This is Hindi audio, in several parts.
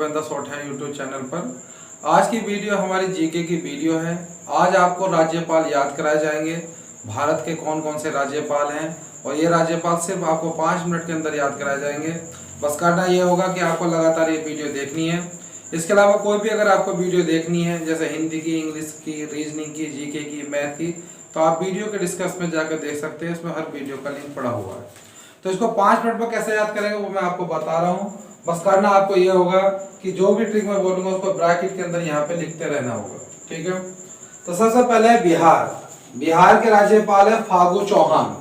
बंदा सोठा यूट्यूब चैनल पर। आज की वीडियो हमारी जीके की वीडियो है। आज आपको राज्यपाल याद कराए जाएंगे। भारत के कौन कौन से राज्यपाल हैं और ये राज्यपाल सिर्फ आपको 5 मिनट के अंदर याद कराए जाएंगे। बस करना ये होगा कि आपको लगातार ये वीडियो देखनी है। इसके अलावा कोई भी अगर आपको वीडियो देखनी है जैसे हिंदी की, इंग्लिश की, रीजनिंग की, जीके की, मैथ की, तो आप वीडियो के डिस्कस में जाकर देख सकते हैं। इसमें हर वीडियो का लिंक पड़ा हुआ है। तो इसको 5 मिनट में कैसे याद करेंगे वो मैं आपको बता रहा हूँ। बस करना आपको ये होगा कि जो भी ट्रिक मैं बोलूंगा उसको ब्रैकेट के अंदर यहाँ पे लिखते रहना होगा। ठीक है। तो सबसे पहले है बिहार। बिहार के राज्यपाल है फागू चौहान।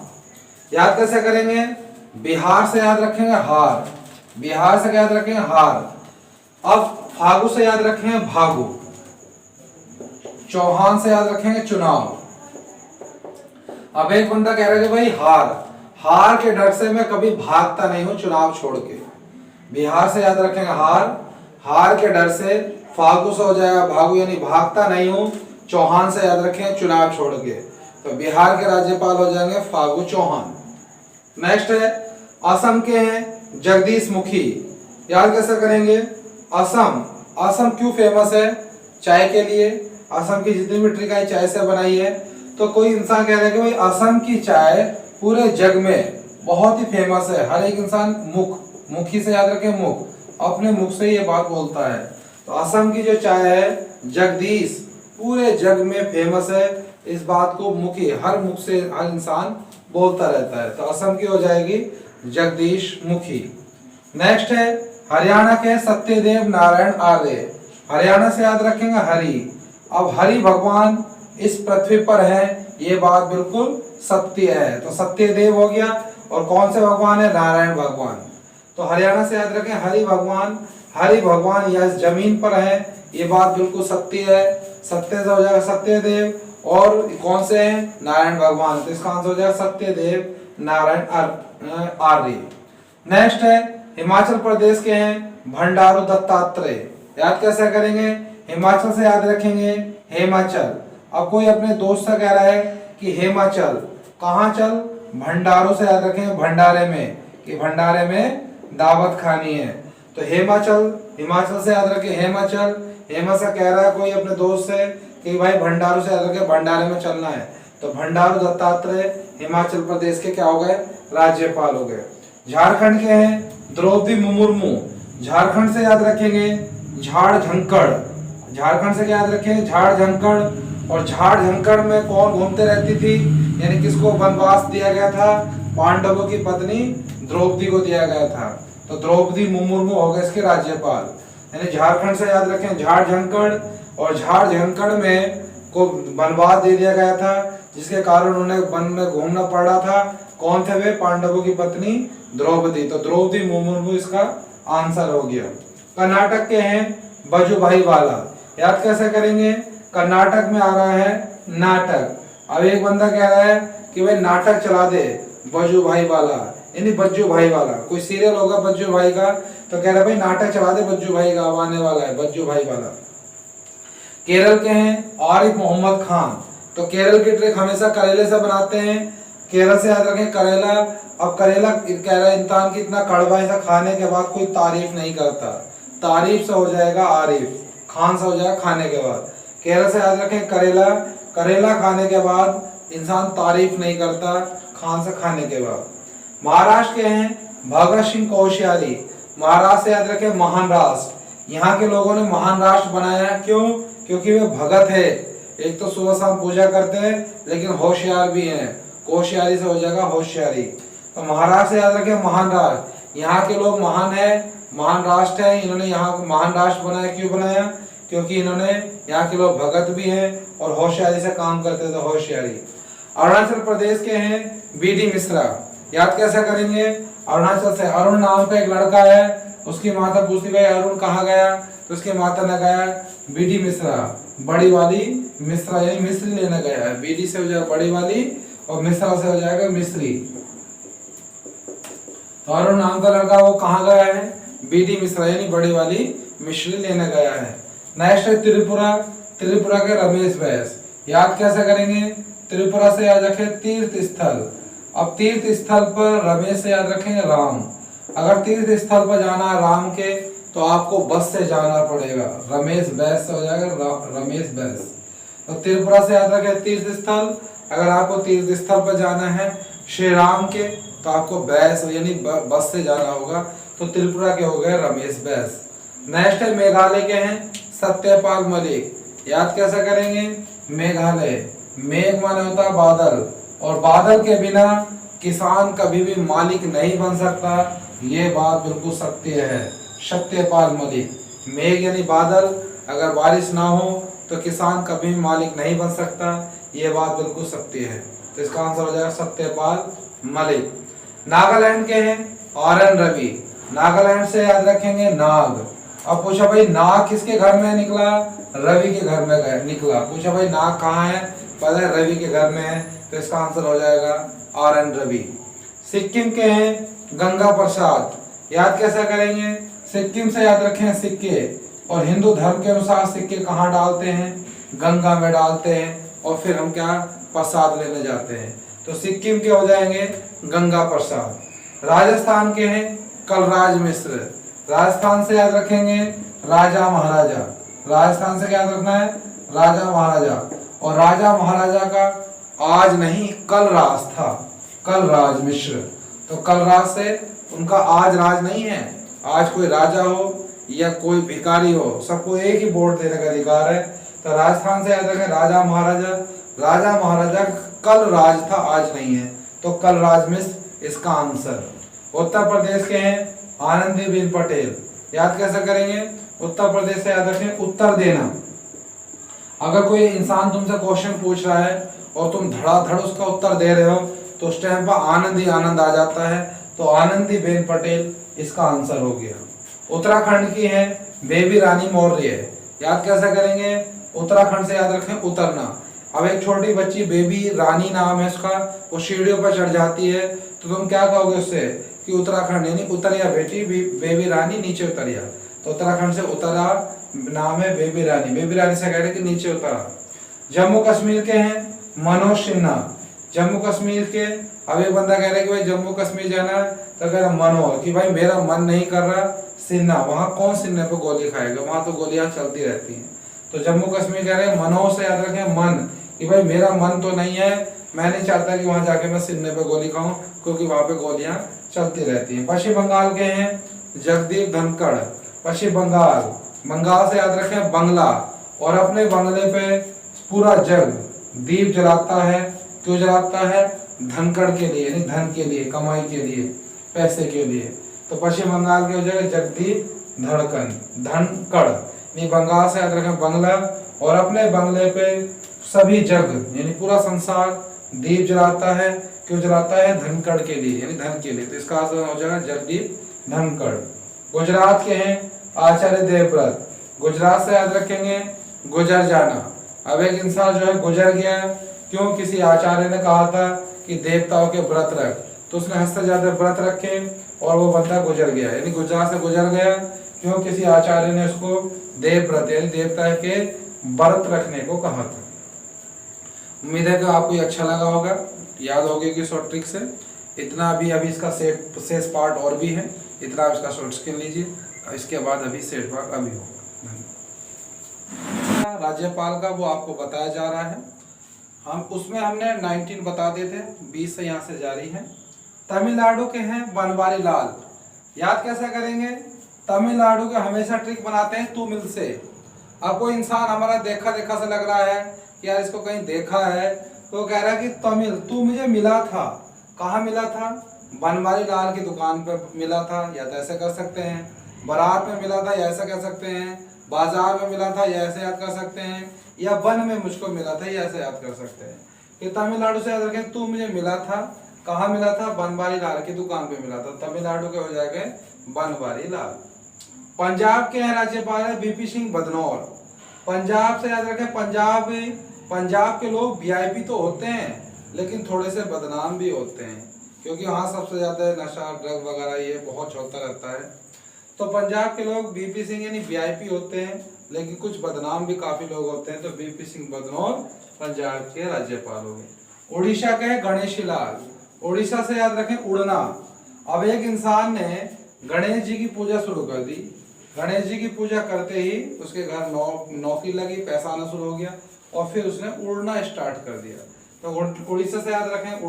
याद कैसे करेंगे? बिहार से याद रखेंगे हार, बिहार से याद रखेंगे हार। अब फागू से याद रखेंगे भागू, चौहान से याद रखेंगे चुनाव। अब एक बंदा कह रहा है कि भाई हार, हार के डर से मैं कभी भागता नहीं हूं चुनाव छोड़ के। बिहार से याद रखेंगे हार, हार के डर से फागू से हो जाएगा भागू यानी भागता नहीं हूं। चौहान से याद रखेंगे चुनाव छोड़ के। तो बिहार के राज्यपाल हो जाएंगे फागू चौहान। नेक्स्ट है असम के हैं जगदीश मुखी। याद कैसे करेंगे? असम, असम क्यों फेमस है? चाय के लिए। असम की जितनी भी ट्रिक आई चाय से बनाई है। तो कोई इंसान कह रहा है कि भाई असम की चाय पूरे जग में बहुत ही फेमस है। हर एक इंसान मुख, मुखी से याद रखें मुख, अपने मुख से ये बात बोलता है। तो असम की जो चाय है जगदीश पूरे जग में फेमस है। इस बात को मुखी, हर मुख से हर इंसान बोलता रहता है। तो असम की हो जाएगी जगदीश मुखी। नेक्स्ट है हरियाणा के सत्यदेव नारायण आर्य। हरियाणा से याद रखेंगे हरि। अब हरि भगवान इस पृथ्वी पर है, ये बात बिल्कुल सत्य है। तो सत्यदेव हो गया। और कौन से भगवान है? नारायण भगवान। तो हरियाणा से याद रखें हरि भगवान, हरि भगवान यह जमीन पर है, ये बात बिल्कुल सत्य है। सत्य से हो जाएगा सत्यदेव। और कौन से हैं? नारायण भगवान। तो इसका आंसर हो जाएगा सत्यदेव नारायण आर्य। नेक्स्ट है हिमाचल प्रदेश के हैं भंडारू दत्तात्रेय। याद कैसे करेंगे? हिमाचल से याद रखेंगे हेमाचल। अब कोई अपने दोस्त से कह रहा है कि हेमाचल, कहाँ चल? भंडारों से याद रखेंगे भंडारे में, कि भंडारे में दावत खानी है। तो हेमाचल, हिमाचल से याद रखें हेमाचल। हेमा से कह रहा है कोई अपने दोस्त से कि भाई भंडारों से याद रखें भंडारे में चलना है। तो भंडारू दत्तात्रेय हिमाचल प्रदेश के क्या हो गए? राज्यपाल हो गए। झारखंड के हैं द्रौपदी मुर्मू। झारखंड से याद रखेंगे झाड़ झंकड़। झारखंड से क्या याद रखेंगे? झाड़ झंकड़। और झाड़ झंकड़ में कौन घूमते रहती थी, यानी किसको वनवास दिया गया था? पांडवों की पत्नी द्रौपदी को दिया गया था। तो द्रौपदी मुर्मू हो गए इसके राज्यपाल। यानी झारखंड से याद रखें झाड़ झंकड़। और झाड़ झंकड़ में को वनवास दे दिया गया था, जिसके कारण उन्हें वन में घूमना पड़ रहा था। कौन थे वे? पांडवों की पत्नी द्रौपदी। तो द्रौपदी मुर्मू इसका आंसर हो गया। कर्नाटक के हैं वजुभाई वाला। याद कैसे करेंगे? कर्नाटक में आ रहा है नाटक। अब एक बंदा कह रहा है कि भाई नाटक चला दे वजुभाई वाला, यानी बज्जू भाई वाला। कोई सीरियल होगा बज्जू भाई का, तो कह रहा है भाई नाटक चला दे बज्जू भाई का, अब आने वाला है बज्जू भाई वाला। केरल के हैं आरिफ मोहम्मद खान। तो केरल की ट्रिक हमेशा करेले से बनाते हैं। केरल से याद रखें करेला। अब करेला कह रहा है इंसान की इतना कड़वा, ऐसा खाने के बाद कोई तारीफ नहीं करता। तारीफ से हो जाएगा आरिफ, खान से हो जाएगा खाने के बाद। केरल से याद रखें करेला। करेला खाने के बाद इंसान तारीफ नहीं करता, खान से खाने के बाद। महाराष्ट्र के हैं भगत सिंह कोश्यारी। महाराष्ट्र से याद रखें महान राष्ट्र। यहाँ के लोगों ने महान राष्ट्र बनाया, क्यों? क्योंकि वे भगत है। एक तो सुबह शाम पूजा करते हैं लेकिन होशियार भी हैं। कोश्यारी से हो जाएगा होशियारी। तो महाराष्ट्र से याद रखें महान राष्ट्र। यहाँ के लोग महान है, महान राष्ट्र है। इन्होंने यहाँ महान राष्ट्र बनाया, क्यों बनाया? क्योंकि इन्होंने, यहाँ के लोग भगत भी हैं और होशियारी से काम करते थे, होशियारी। अरुणाचल प्रदेश के हैं बीडी मिश्रा। याद कैसे करेंगे? अरुणाचल से अरुण नाम का एक लड़का है, उसकी माता पूछती भाई अरुण कहाँ गया? तो उसकी माता ने गया बीडी मिश्रा, बड़ी वाली मिश्रा, यानी मिश्री लेने गया है। बीडी से हो जाएगा बड़ी वाली और मिश्रा से हो जाएगा मिश्री। तो अरुण नाम का लड़का वो कहाँ गया है? बीडी मिश्रा यानी बड़ी वाली मिश्री लेने गया है। नेक्स्ट है त्रिपुरा। त्रिपुरा के रमेश बैस। याद कैसे करेंगे? त्रिपुरा से याद रखें तीर्थ स्थल। अब तीर्थ स्थल पर रमेश से याद रखेंगे राम। अगर तीर्थ स्थल पर जाना है राम के, तो आपको बस से जाना पड़ेगा। रमेश बैस से हो जाएगा रमेश बैस। तो त्रिपुरा से याद रखें तीर्थ स्थल, अगर आपको तीर्थ स्थल पर जाना है श्री राम के तो आपको बैस यानी बस से जाना होगा। तो त्रिपुरा के हो गए रमेश बैस। नेक्स्ट है मेघालय के हैं सत्यपाल मलिक। याद कैसे करेंगे? मेघालय, मेघ माने होता है बादल, और बादल के बिना किसान कभी भी मालिक नहीं बन सकता। ये बात बिल्कुल सत्य है। सत्यपाल मलिक, मेघ यानी बादल, अगर बारिश ना हो तो किसान कभी भी मालिक नहीं बन सकता। ये बात बिल्कुल सत्य है। तो इसका आंसर हो जाएगा सत्यपाल मलिक। नागालैंड के हैं आर.एन. रवि। नागालैंड से याद रखेंगे नाग। अब पूछा भाई नाग किसके घर में निकला? रवि के घर में निकला। पूछा भाई नाग कहाँ है? पता है रवि के घर में है। तो इसका आंसर हो जाएगा आर.एन. रवि। सिक्किम के हैं गंगा प्रसाद। याद कैसे करेंगे? सिक्किम से याद रखें सिक्के, और हिंदू धर्म के अनुसार सिक्के कहाँ डालते हैं? गंगा में डालते हैं, और फिर हम क्या प्रसाद लेने जाते हैं। तो सिक्किम के हो जाएंगे गंगा प्रसाद। राजस्थान के हैं कलराज मिश्र। राजस्थान से याद रखेंगे राजा महाराजा। राजस्थान से क्या याद रखना है? राजा महाराजा। और राजा महाराजा का आज नहीं कल राज था, कलराज मिश्र। तो कलराज से उनका आज राज नहीं है। आज कोई राजा हो या कोई भिखारी हो, सबको एक ही वोट देने का अधिकार है। तो राजस्थान से याद रखें राजा महाराजा। राजा महाराजा कल राज था, आज नहीं है। तो कलराज मिश्र इसका आंसर। उत्तर प्रदेश के हैं आनंदीबेन पटेल। याद कैसे करेंगे? उत्तर प्रदेश से याद रखें उत्तर देना। अगर कोई इंसान तुमसे क्वेश्चन पूछ रहा है और तुम धड़ाधड़ उसका उत्तर दे रहे हो तो उस टाइम पर आनंद ही आनंद आ जाता है। तो आनंदीबेन पटेल इसका आंसर हो गया। उत्तराखंड की है बेबी रानी मौर्य। याद कैसे करेंगे? उत्तराखंड से याद रखें उतरना। अब एक छोटी बच्ची बेबी रानी नाम है उसका, वो सीढ़ियों पर चढ़ जाती है, तो तुम क्या कहोगे उससे कि उत्तराखंड यानी उतरिया बेटी, बेबी रानी नीचे उतरिया। तो उत्तराखंड से उतरा नाम है बेबी रानी। बेबी रानी से कह रहे कि नीचे उतरा। जम्मू कश्मीर के हैं मनोज सिन्हा। जम्मू कश्मीर के, अब एक बंदा कह रहा है कि भाई जम्मू कश्मीर जाना है, तो कह रहा मनोज कि भाई मेरा मन नहीं कर रहा। सिन्हा, वहां कौन सिन्हा पे गोली खाएगा? वहां तो गोलियां चलती रहती हैं। तो जम्मू कश्मीर कह रहे हैं मनोज से याद रखें मन, कि भाई मेरा मन तो नहीं है, मैं नहीं चाहता कि वहां जाके मैं सिन्हा पे गोली खाऊं, क्योंकि वहां पे गोलियां चलती रहती हैं। पश्चिम बंगाल के हैं जगदीप धनखड़। पश्चिम बंगाल, बंगाल से याद रखें बंगला, और अपने बंगले पे पूरा जग दीप जलाता है। क्यों जलाता है? धनखड़ के लिए, यानी धन के लिए, कमाई के लिए, पैसे के लिए। तो पश्चिम बंगाल के हो जाएगा जगदीप धनखड़। यानी बंगाल से याद रखें बंगला, और अपने बंगले पे सभी जग यानी पूरा संसार दीप जलाता है। क्यों जलाता है? धनखड़ के लिए, यानी धन के लिए। तो इसका आंसर हो जाएगा जगदीप धनखड़। गुजरात के हैं आचार्य देवव्रत। गुजरात से याद रखेंगे गुजर जाना। अब एक इंसान जो है गुजर गया, क्यों? किसी आचार्य ने कहा था कि देवताओं के व्रत रख, तो उसने हद से ज्यादा व्रत रखे और वो बंदा गुजर गया, यानी गुजरात से गुजर गया। क्यों? किसी आचार्य ने उसको देव व्रत यानी देवता के व्रत रखने को कहा था। उम्मीद है कि आपको ये अच्छा लगा होगा, याद होगी कि शॉर्ट ट्रिक से। इतना अभी इसका सेट शेष पार्ट और भी है, इतना आप इसका शॉर्ट स्क्रीन लीजिए, इसके बाद अभी सेट पार्ट अभी होगा। राज्यपाल का वो आपको बताया जा रहा है। हम उसमें हमने 19 बता दिए थे, 20 से यहाँ से जारी है। तमिलनाडु के हैं बनवारी लाल। याद कैसे करेंगे? तमिलनाडु के हमेशा ट्रिक बनाते हैं तू मिल से। अब कोई इंसान हमारा देखा देखा से लग रहा है कि यार इसको कहीं देखा है, तो कह रहा है कि तमिल तू मुझे मिला था। कहाँ मिला था? बनवारी लाल की दुकान पर मिला था, या तो ऐसे कर सकते हैं। बारात में मिला था, या ऐसा कह सकते हैं। बाजार में मिला था, या ऐसे याद कर सकते हैं। या वन में मुझको मिला था, या ऐसे याद कर सकते हैं। कि तमिलनाडु से याद रखें तू मुझे मिला था। कहाँ मिला था? बनवारी लाल की दुकान पे मिला था। तमिलनाडु के हो जाएंगे बनवारी लाल। पंजाब के हैं राज्यपाल है बीपी सिंह बदनौर। पंजाब से याद रखें पंजाब के लोग वीआईपी तो होते हैं, लेकिन थोड़े से बदनाम भी होते हैं, क्योंकि वहाँ सबसे ज्यादा नशा ड्रग वगैरह ये बहुत चलता रहता है। तो पंजाब के लोग बीपी सिंह यानी वीआईपी होते हैं, लेकिन कुछ बदनाम भी काफी लोग होते हैं। तो बीपी सिंह बदनौर पंजाब के राज्यपाल हो गए। उड़ीसा के हैं गणेशी लाल। उड़ीसा से याद रखें उड़ना। अब एक इंसान ने गणेश जी की पूजा शुरू कर दी, गणेश जी की पूजा करते ही उसके घर नौकरी लगी, पैसा आना शुरू हो गया और फिर उसने उड़ना स्टार्ट कर दिया। तो उड़ीसा से याद रखें,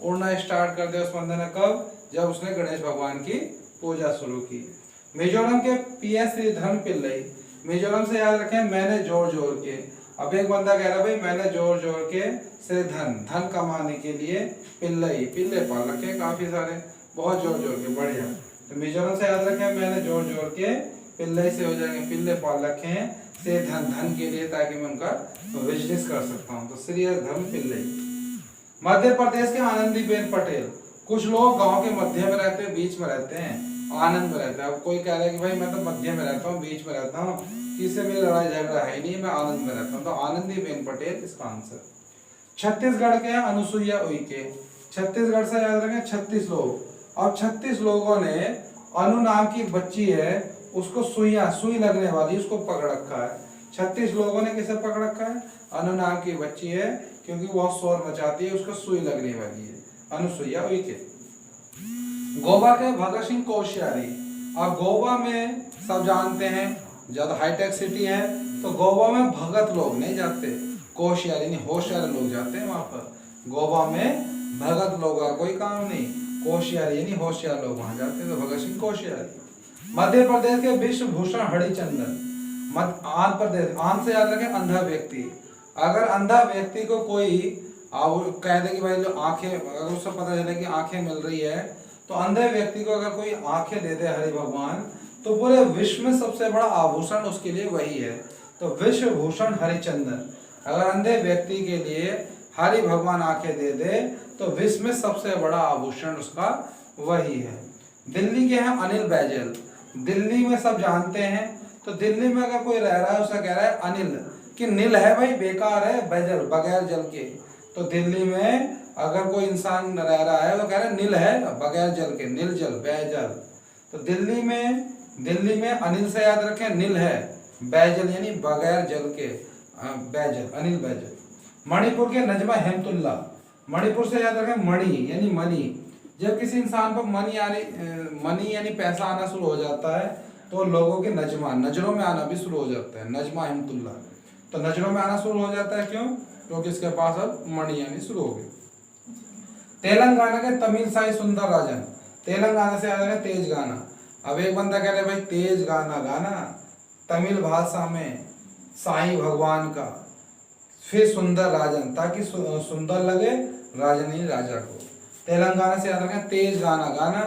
उड़ना स्टार्ट कर दिया उस बंदे ने। कब? जब उसने गणेश भगवान की पूजा शुरू की। मिजोरम के PS श्रीधरन पिल्लई, मिजोरम से याद रखें मैंने जोर जोर के। अब एक बंदा कह रहा भाई मैंने जोर जोर के से धन कमाने के लिए पिल्लई, पिल्ले पाल रखे काफी सारे, बहुत जोर जोर के, बढ़िया। तो मिजोरम से याद रखें मैंने जोर जोर के, पिल्लई से हो जाएंगे पिल्ले पाल रखे हैं, से धन के लिए, ताकि मैं उनका बिजनेस कर सकता हूँ। तो श्रीधरन पिल्लई। मध्य प्रदेश के आनंदीबेन पटेल, कुछ लोग गांव के मध्य में रहते हैं, बीच में रहते हैं, आनंद में रहता है। अब कोई कह रहा है कि भाई मैं तो मध्य में रहता हूँ, बीच में रहता हूँ, किसी से मेरी लड़ाई झगड़ा है नहीं, मैं आनंद में रहता हूँ। तो आनंदीबेन पटेल इसका आंसर। छत्तीसगढ़ के अनुसुईया उइके, छत्तीसगढ़ से याद रखें 36 लोग। अब 36 लोगों ने अनु नाम की बच्ची है, उसको सुई लगने वाली, उसको पकड़ रखा है। 36 लोगों ने किसे पकड़ रखा है? अनु नाम की बच्ची है, क्योंकि बहुत शोर मचाती है, उसको सुई लगने वाली है, अनुसुईया उइके। गोवा के भगत सिंह कोश्यारी। अब गोवा में सब जानते हैं ज्यादा हाईटेक सिटी है, तो गोवा में भगत लोग नहीं जाते, कोश्यारी नहीं, होशियार लोग जाते हैं वहां पर। गोवा में भगत लोगों का कोई काम नहीं, कोश्यारी यानी होशियार लोग वहां जाते हैं, तो भगत सिंह कोश्यारी। मध्य प्रदेश के विश्व भूषण हरिचंदन। आंध्र प्रदेश, आंध्र से याद रखें अंधा व्यक्ति। अगर अंधा व्यक्ति को कोई कह दे कि भाई जो आंखें, अगर उससे पता चले कि आंखें मिल रही है, तो अंधे व्यक्ति को अगर कोई आंखें दे दे हरि भगवान, तो पूरे विश्व में सबसे बड़ा आभूषण उसके लिए वही है। तो विश्व भूषण हरिचंदन, अगर अंधे व्यक्ति के लिए हरि भगवान आंखें दे दे, तो विश्व में सबसे बड़ा आभूषण उसका वही है। दिल्ली के हैं अनिल बैजल। दिल्ली में सब जानते हैं, तो दिल्ली में अगर कोई रह रहा है उसे कह रहा है अनिल, कि नील है भाई बेकार है, बैजल बगैर जल के। तो दिल्ली में अगर कोई इंसान रह रहा है तो कह रहे नील है बगैर जल के, नील जल, बैजल। तो दिल्ली में अनिल से याद रखें नील है, बैजल यानी बगैर जल के, बैजल, अनिल बैजल। मणिपुर के नजमा हेमतुल्ला, मणिपुर से याद रखें मणि यानी मनी। जब किसी इंसान पर मनी यानी पैसा आना शुरू हो जाता है, तो लोगों के नजरों में आना भी शुरू हो जाता है, नजमा हेमतुल्ला। तो नजरों में आना शुरू हो जाता है, क्यों? क्योंकि इसके पास अब मणि आनी शुरू हो गई। तेलंगाना के तमिल साई सुंदर राजन, तेलंगाना से आया है तेज गाना। अब एक बंदा कह रहे भाई तेज गाना गाना तमिल भाषा में साईं भगवान का, फिर सुंदर राजन, ताकि सुंदर लगे राजनी राजा को। तेलंगाना से याद रखें तेज गाना गाना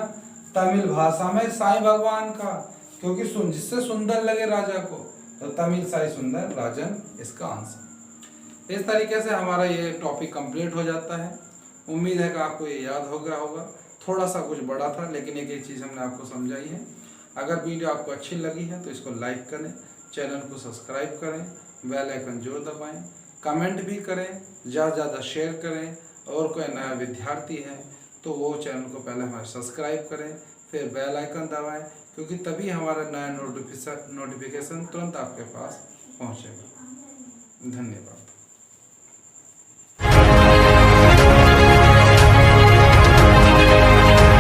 तमिल भाषा में साईं भगवान का, क्योंकि जिससे सुंदर लगे राजा को, तो तमिल साई सुंदर राजन इसका आंसर। इस तरीके से हमारा ये टॉपिक कंप्लीट हो जाता है। उम्मीद है कि आपको ये याद हो गया होगा। थोड़ा सा कुछ बड़ा था, लेकिन एक चीज़ हमने आपको समझाई है। अगर वीडियो आपको अच्छी लगी है तो इसको लाइक करें, चैनल को सब्सक्राइब करें, बेल आइकन जरूर दबाएं, कमेंट भी करें, ज़्यादा से ज़्यादा शेयर करें। और कोई नया विद्यार्थी है तो वो चैनल को पहले हमारे सब्सक्राइब करें, फिर बेल आइकन दबाएं, क्योंकि तभी हमारा नया नोटिफिकेशन तुरंत आपके पास पहुँचेगा। धन्यवाद।